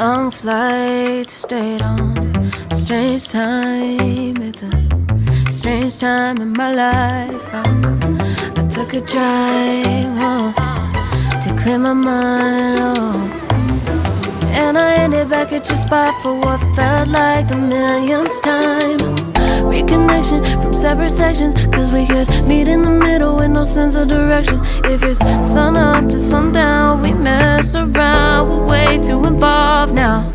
Long flight, stayed on strange time. It's a strange time in my life. I took a drive home to clear my mind, and I ended back at your spot for what felt like the millionth time. Reconnection from separate sections, cause we could meet in the middle with no sense of direction. If it's sun up to sundown, we mess around, we're way too involved now.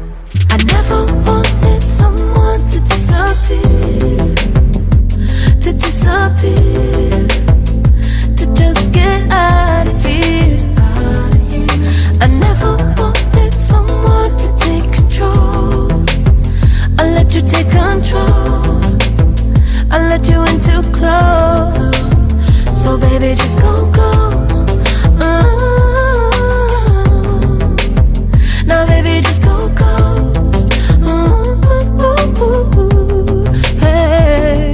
I never wanted someone to disappear, to disappear, to just get out of here. I never wanted someone to take control. I let you take control, I let you in too close. So baby, just go ghost. Now baby, just go ghost. Hey,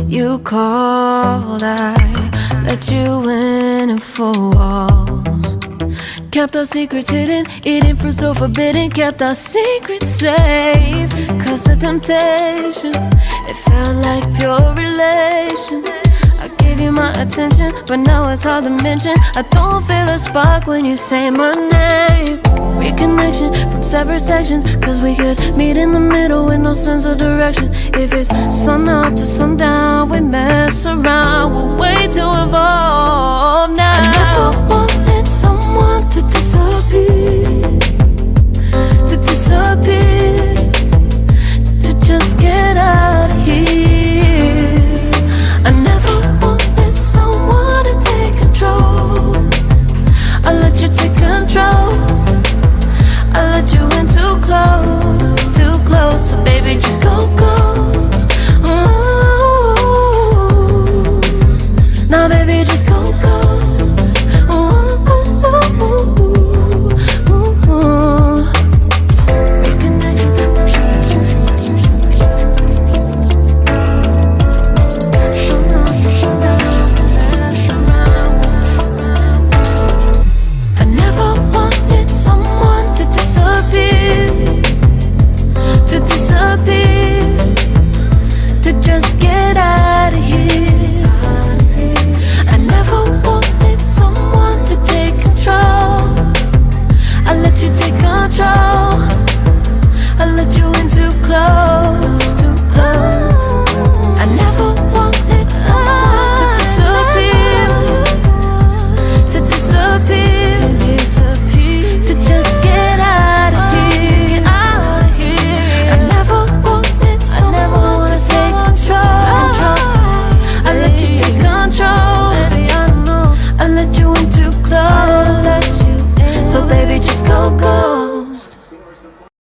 you called, I let you in and 4 walls. Kept our secrets hidden, eating fruit so forbidden. Kept our secrets safe, cause the temptation, it felt like pure relation. I gave you my attention, but now it's hard to mention. I don't feel a spark when you say my name. Reconnection from separate sections, cause we could meet in the middle with no sense of direction. If it's sun up to sundown, we mess around, we're way too involved now. I never